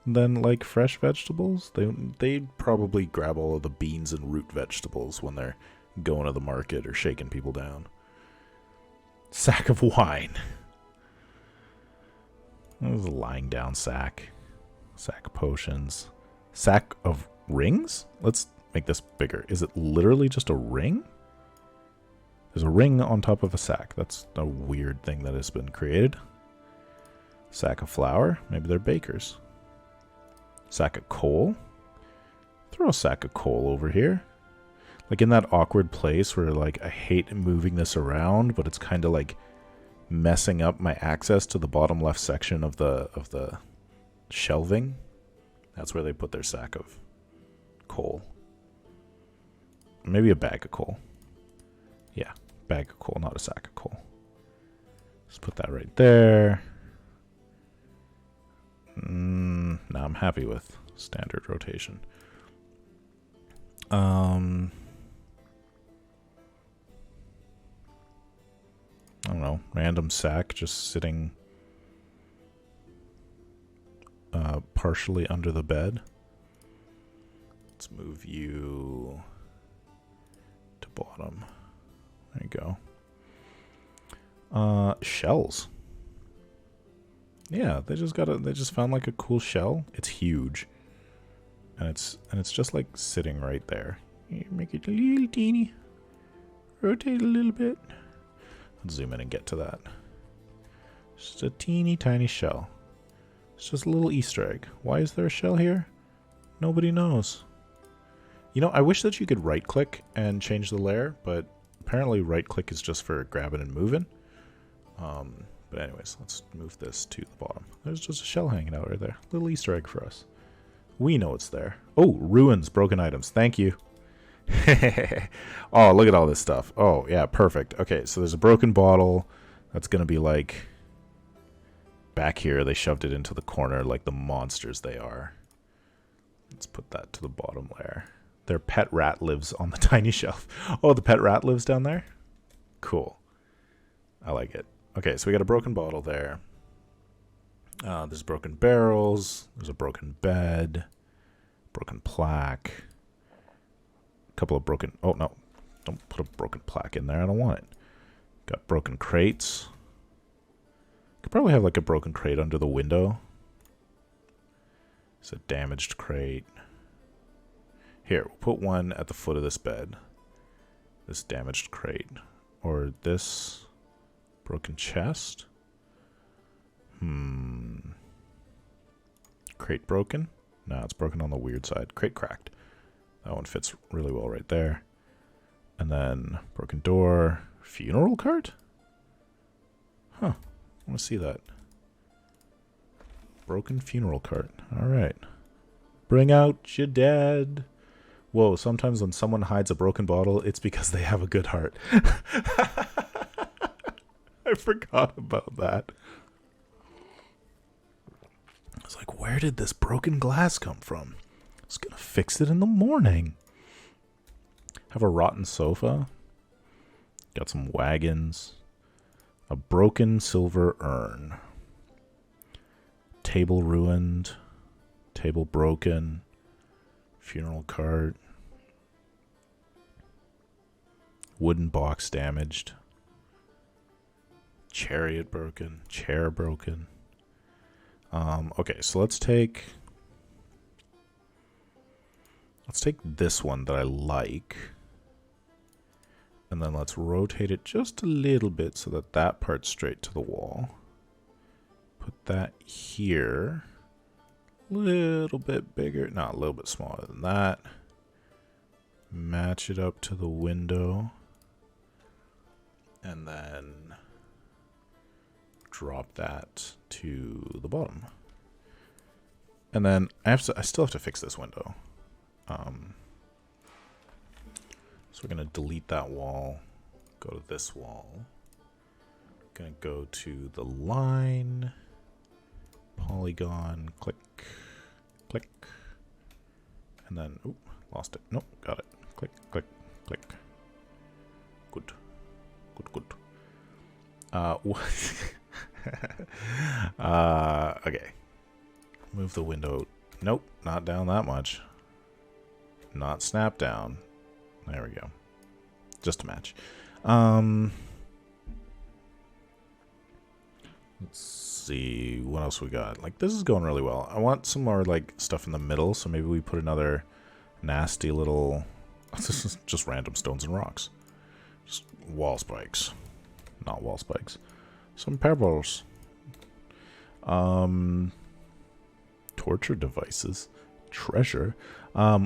than like fresh vegetables. They'd probably grab all of the beans and root vegetables when they're going to the market or shaking people down. Sack of wine. That was a lying down sack. Sack of potions. Sack of rings? Let's make this bigger. Is it literally just a ring? There's a ring on top of a sack. That's a weird thing that has been created. Sack of flour. Maybe they're bakers. Sack of coal. Throw a sack of coal over here. Like in that awkward place where like I hate moving this around, but it's kind of like messing up my access to the bottom left section of the shelving. That's where they put their sack of coal. Maybe a bag of coal. Yeah, bag of coal, not a sack of coal. Just put that right there. Now I'm happy with standard rotation. I don't know, random sack just sitting partially under the bed. Let's move you to bottom. There you go. Shells. Yeah, they just found like a cool shell. It's huge. And it's just like sitting right there. You make it a little teeny. Rotate a little bit. Let's zoom in and get to that. Just a teeny tiny shell. It's just a little Easter egg. Why is there a shell here? Nobody knows. You know, I wish that you could right click and change the layer, but apparently right click is just for grabbing and moving. But anyways, let's move this to the bottom. There's just a shell hanging out right there. Little Easter egg for us. We know it's there. Oh, ruins, broken items. Thank you. Oh, look at all this stuff. Oh, yeah, perfect. Okay, so there's a broken bottle. That's going to be like... Back here, they shoved it into the corner like the monsters they are. Let's put that to the bottom layer. Their pet rat lives on the tiny shelf. Oh, the pet rat lives down there? Cool. I like it. Okay, so we got a broken bottle there. There's broken barrels. There's a broken bed. Broken plaque. A couple of broken... Oh, no. Don't put a broken plaque in there. I don't want it. Got broken crates. Could probably have like a broken crate under the window. It's a damaged crate. Here, we'll put one at the foot of this bed. This damaged crate. Or this broken chest. Crate broken? No, it's broken on the weird side. Crate cracked. That one fits really well right there. And then broken door. Funeral cart? Huh. I want to see that. Broken funeral cart. Alright. Bring out your dead. Whoa, sometimes when someone hides a broken bottle, it's because they have a good heart. I forgot about that. I was like, where did this broken glass come from? I was gonna fix it in the morning. Have a rotten sofa. Got some wagons. A broken silver urn. Table ruined. Table broken. Funeral cart. Wooden box damaged. Chariot broken. Chair broken. Okay, so let's take this one that I like. And then let's rotate it just a little bit so that that part's straight to the wall. Put that here. A little bit bigger. No, a little bit smaller than that. Match it up to the window. And then drop that to the bottom. And then I still have to fix this window. So we're going to delete that wall, go to this wall. Going to go to the line, polygon, click, click, and then, oop, lost it. Nope, got it. Click, click, click. Good, good, good. Okay. Move the window. Nope, not down that much. Not snap down. There we go. Just a match. Let's see what else we got. Like, this is going really well. I want some more like stuff in the middle, so maybe we put another nasty little this is just random stones and rocks. Just wall spikes. Not wall spikes. Some pebbles. Torture devices. Treasure.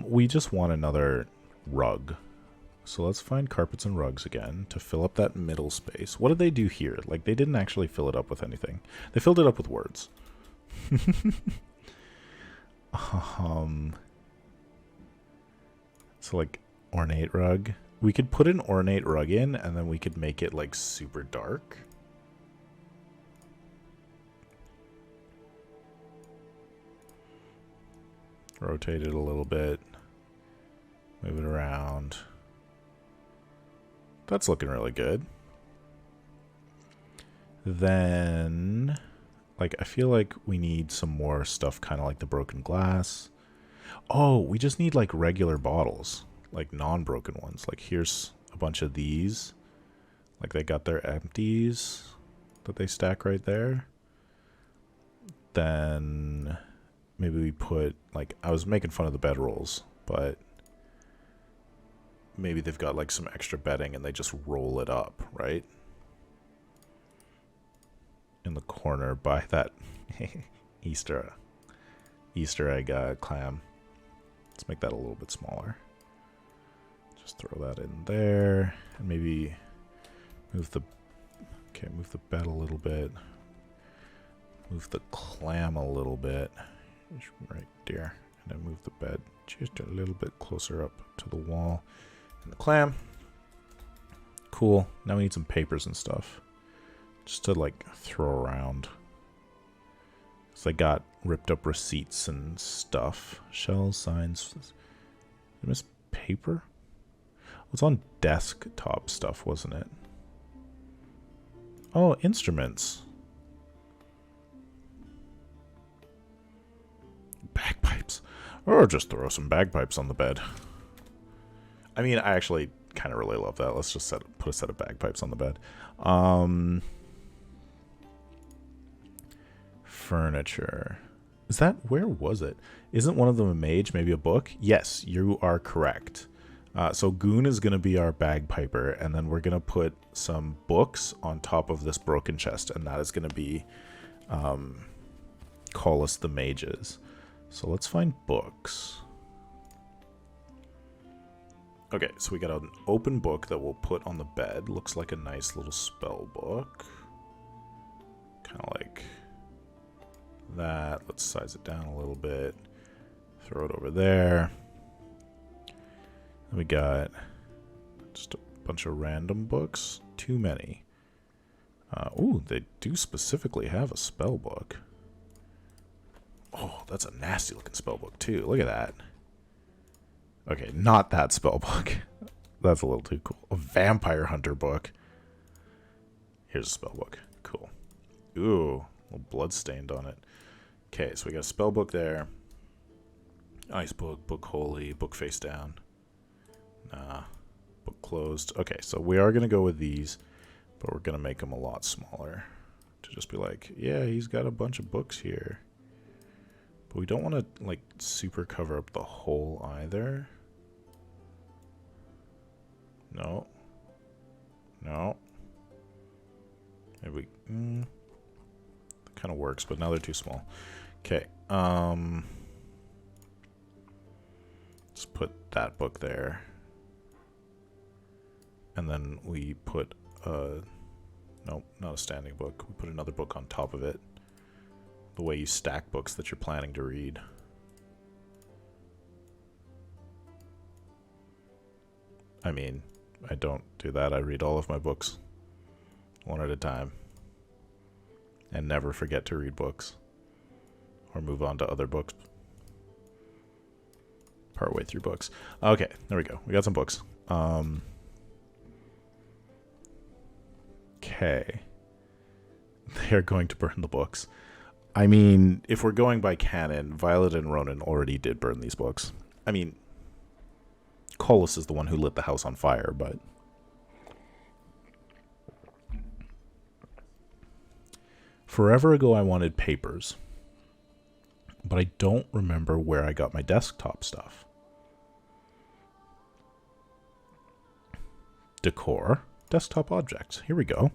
We just want another rug. So let's find carpets and rugs again to fill up that middle space. What did they do here? Like, they didn't actually fill it up with anything. They filled it up with words. So like ornate rug. We could put an ornate rug in and then we could make it like super dark. Rotate it a little bit. Move it around. That's looking really good. Then, like, I feel like we need some more stuff kind of like the broken glass. Oh, we just need like regular bottles, like non-broken ones. Like, here's a bunch of these. Like, they got their empties that they stack right there. Then maybe we put, like, I was making fun of the bedrolls, but maybe they've got like some extra bedding and they just roll it up, right? in the corner by that Easter egg clam. Let's make that a little bit smaller. Just throw that in there, and maybe move the bed a little bit. Move the clam a little bit, right there, and then move the bed just a little bit closer up to the wall. And the clam. Cool. Now we need some papers and stuff, just to like throw around. So I got ripped up receipts and stuff. Shells, signs. Did I miss paper? It was on desktop stuff, wasn't it? Oh, instruments. Bagpipes. Or just throw some bagpipes on the bed. I mean, I actually kind of really love that. Let's just put a set of bagpipes on the bed. Furniture. Is that, where was it? Isn't one of them a mage, maybe a book? Yes, you are correct. So Goon is going to be our bagpiper, and then we're going to put some books on top of this broken chest, and that is going to be Callus the Mages. So let's find books. Okay, so we got an open book that we'll put on the bed. Looks like a nice little spell book. Kind of like that. Let's size it down a little bit. Throw it over there. Then we got just a bunch of random books. Too many. Ooh, they do specifically have a spell book. Oh, that's a nasty looking spell book too. Look at that. Okay, not that spell book. That's a little too cool. A vampire hunter book. Here's a spell book. Cool. Ooh, a little blood stained on it. Okay, so we got a spell book there. Ice book, book holy, book face down. Nah, book closed. Okay, so we are going to go with these, but we're going to make them a lot smaller. To just be like, yeah, he's got a bunch of books here. But we don't want to, like, super cover up the hole either. No. No. Maybe that kind of works, but now they're too small. Okay. Let's put that book there. And then we put nope, not a standing book. We put another book on top of it. The way you stack books that you're planning to read. I mean, I don't do that. I read all of my books one at a time. And never forget to read books. Or move on to other books. Partway through books. Okay, there we go. We got some books. Okay. They're going to burn the books. I mean, if we're going by canon, Violet and Ronan already did burn these books. I mean, Callus is the one who lit the house on fire, but... Forever ago I wanted papers, but I don't remember where I got my desktop stuff. Decor, desktop objects. Here we go.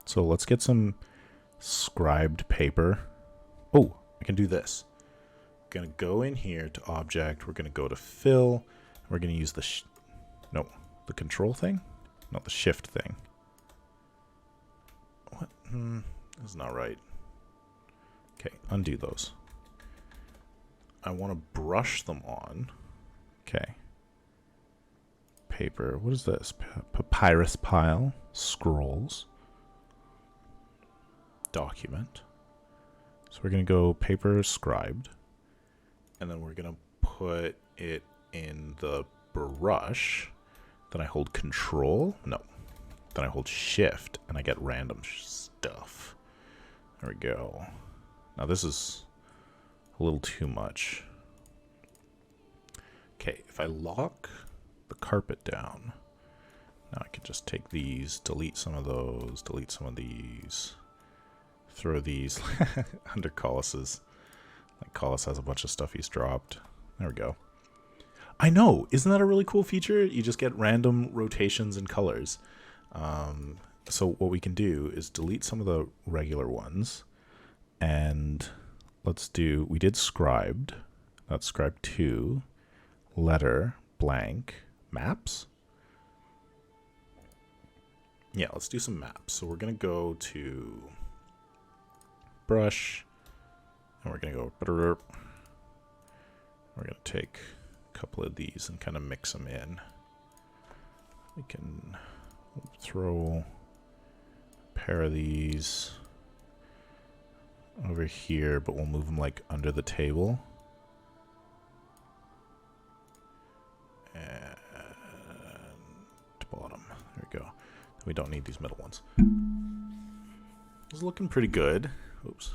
So let's get some scribed paper. Oh, I can do this. I'm going to go in here to object. We're going to go to fill. We're going to use the the control thing? Not the shift thing. What? That's not right. Okay, undo those. I want to brush them on. Okay. Paper. What is this? Papyrus pile. Scrolls. Document. So we're going to go paper scribed. And then we're going to put it in the brush. Then I hold control. No. Then I hold shift. And I get random stuff. There we go. Now this is a little too much. Okay, if I lock the carpet down, now I can just take these, delete some of those, delete some of these, throw these under Colos's. Like Callus has a bunch of stuff he's dropped. There we go. I know! Isn't that a really cool feature? You just get random rotations and colors. So what we can do is delete some of the regular ones, and let's do, we did scribed, that's scribe 2, letter, blank, maps. Yeah, let's do some maps. So we're going to go to brush, and we're going to go, we're going to take a couple of these and kind of mix them in. We can throw a pair of these over here, but we'll move them like under the table. And to bottom. There we go. We don't need these middle ones. It's looking pretty good. Oops.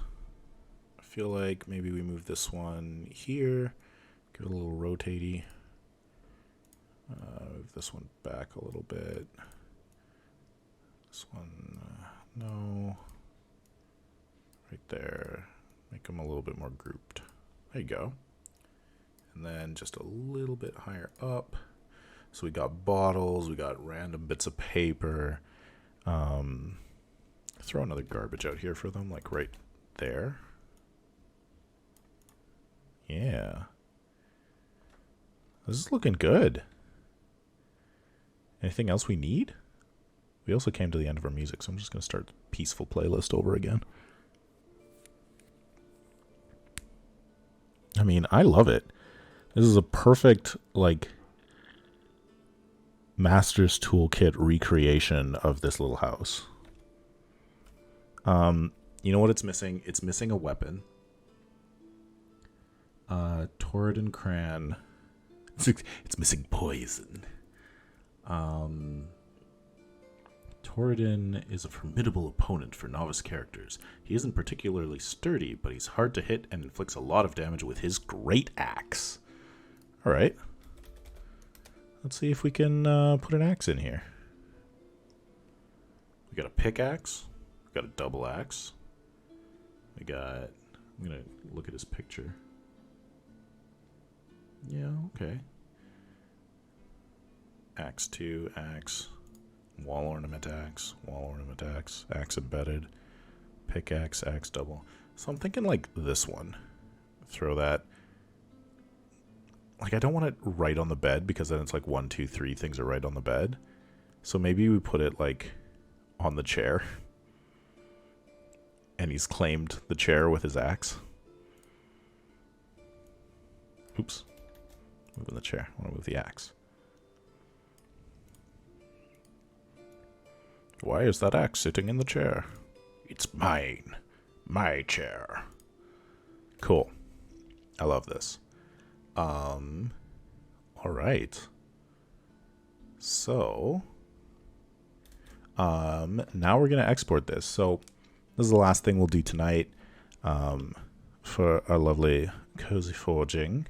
I feel like maybe we move this one here. Give it a little rotatey. Move this one back a little bit. This one, no. Right there. Make them a little bit more grouped. There you go. And then just a little bit higher up. So we got bottles, we got random bits of paper. Throw another garbage out here for them, like right there. Yeah. This is looking good. Anything else we need? We also came to the end of our music, so I'm just going to start the peaceful playlist over again. I mean, I love it. This is a perfect, like, Master's Toolkit recreation of this little house. You know what it's missing? It's missing a weapon. Toridan Cran. It's missing poison. Toridan is a formidable opponent for novice characters. He isn't particularly sturdy, but he's hard to hit and inflicts a lot of damage with his great axe. Alright. Let's see if we can put an axe in here. We got a pickaxe. We got a double axe. We got... I'm going to look at his picture. Yeah, okay. Axe 2, axe, wall ornament axe, axe embedded, pickaxe, axe double. So I'm thinking like this one. Throw that. Like I don't want it right on the bed because then it's like 1, 2, 3 things are right on the bed. So maybe we put it like on the chair. And he's claimed the chair with his axe. Oops. Moving the chair. I want to move the axe. Why is that axe sitting in the chair? It's mine. My chair. Cool. I love this. Alright. So, now we're going to export this. So, this is the last thing we'll do tonight for our lovely CozyForging.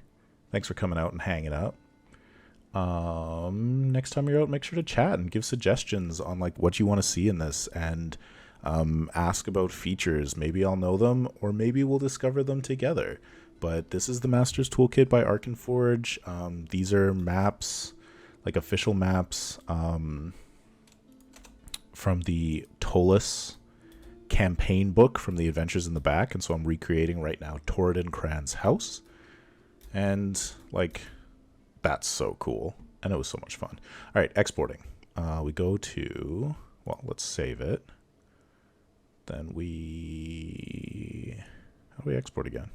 Thanks for coming out and hanging out. Next time you're out, make sure to chat and give suggestions on like what you want to see in this, and ask about features. Maybe I'll know them, or maybe we'll discover them together. But this is the Master's Toolkit by Arkenforge. These are maps, like official maps from the Ptolus campaign book from the Adventures in the Back, and so I'm recreating right now Toridan Cran's house. And like, that's so cool, and it was so much fun. All right, exporting. We go to, well, let's save it. Then we, how do we export again?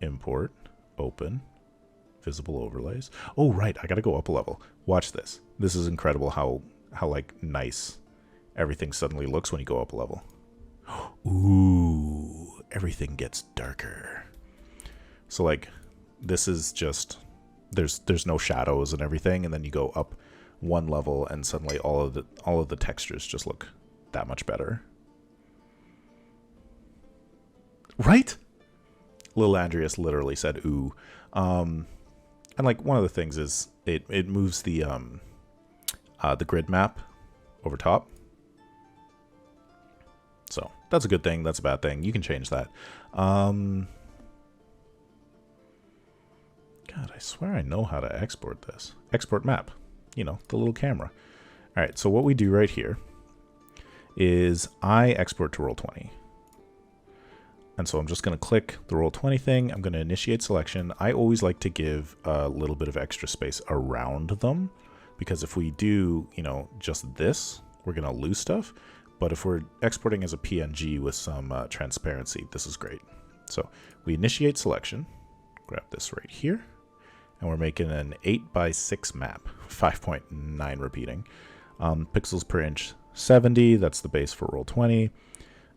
Import, open, visible overlays. Oh, right, I gotta go up a level. Watch this. This is incredible how like nice everything suddenly looks when you go up a level. Ooh, everything gets darker. So like, this is just, there's no shadows and everything, and then you go up one level and suddenly all of the textures just look that much better. Right? Lil Andreas literally said ooh. And like one of the things is it moves the grid map over top. So that's a good thing, that's a bad thing. You can change that. God, I swear I know how to export this. Export map. You know, the little camera. All right, so what we do right here is I export to Roll20. And so I'm just going to click the Roll20 thing. I'm going to initiate selection. I always like to give a little bit of extra space around them, because if we do, you know, just this, we're going to lose stuff. But if we're exporting as a PNG with some transparency, this is great. So we initiate selection, grab this right here, and we're making an 8x6 map, 5.9 repeating. Pixels per inch 70, that's the base for Roll20.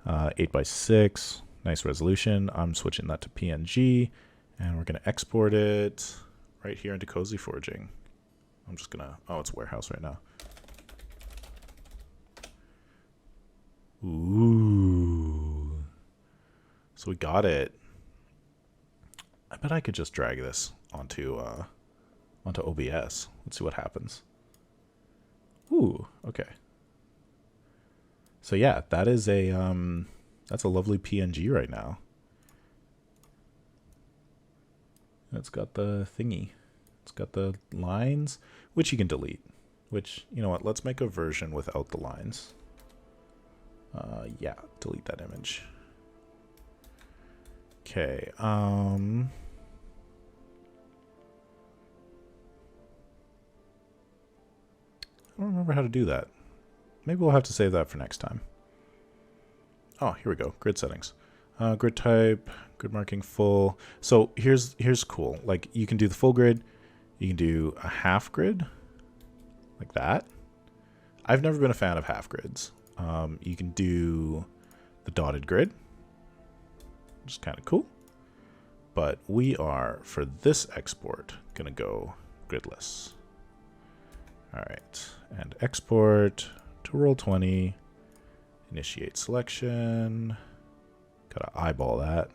8x6, nice resolution. I'm switching that to PNG, and we're going to export it right here into CozyForging. I'm just going to, oh, it's warehouse right now. Ooh. So we got it. I bet I could just drag this onto OBS. Let's see what happens. Ooh, okay. So yeah, that is a that's a lovely PNG right now. It's got the thingy. It's got the lines, which you can delete. Which, you know what, let's make a version without the lines. Yeah, delete that image. Okay, I don't remember how to do that. Maybe we'll have to save that for next time. Oh, here we go. Grid settings. Grid type, grid marking full. So here's cool. Like, you can do the full grid. You can do a half grid, like that. I've never been a fan of half grids. You can do the dotted grid, which is kind of cool. But we are, for this export, going to go gridless. All right, and export to Roll20, initiate selection, gotta eyeball that,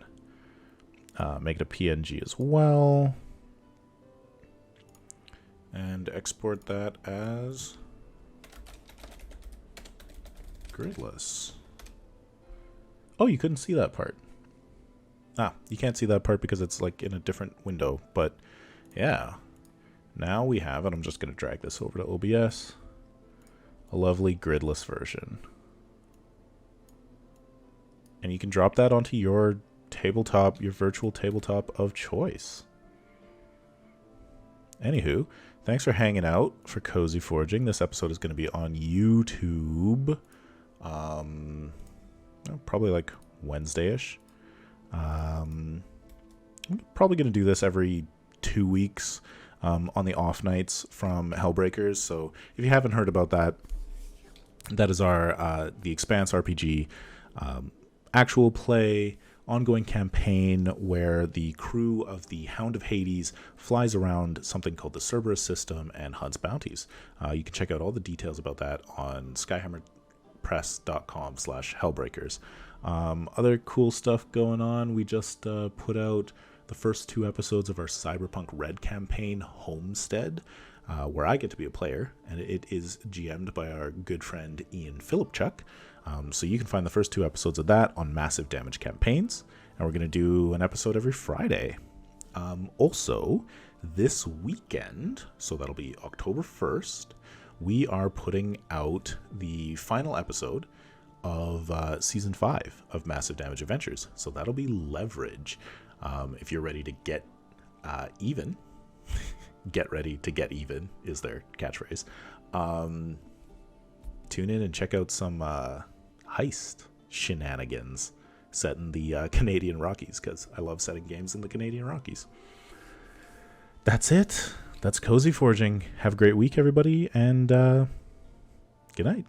make it a PNG as well, and export that as gridless. Oh, you couldn't see that part. Ah, you can't see that part because it's like in a different window, but yeah. Now we have, and I'm just going to drag this over to OBS, a lovely gridless version. And you can drop that onto your tabletop, your virtual tabletop of choice. Anywho, thanks for hanging out for CozyForging. This episode is going to be on YouTube, probably like Wednesday-ish. I'm probably going to do this every 2 weeks. On the off nights from Hellbreakers. So if you haven't heard about that, that is our the Expanse RPG actual play, ongoing campaign where the crew of the Hound of Hades flies around something called the Cerberus system and hunts bounties. You can check out all the details about that on skyhammerpress.com/Hellbreakers. Other cool stuff going on. We just put out the first 2 episodes of our Cyberpunk Red campaign, Homestead, where I get to be a player, and it is GM'd by our good friend Ian Philipchuk. So you can find the first 2 episodes of that on Massive Damage Campaigns, and we're going to do an episode every Friday. Also, this weekend, so that'll be October 1st, we are putting out the final episode of Season 5 of Massive Damage Adventures. So that'll be Leverage. If you're ready to get even, get ready to get even is their catchphrase. Tune in and check out some heist shenanigans set in the Canadian Rockies, because I love setting games in the Canadian Rockies. That's it. That's CozyForging. Have a great week, everybody, and good night.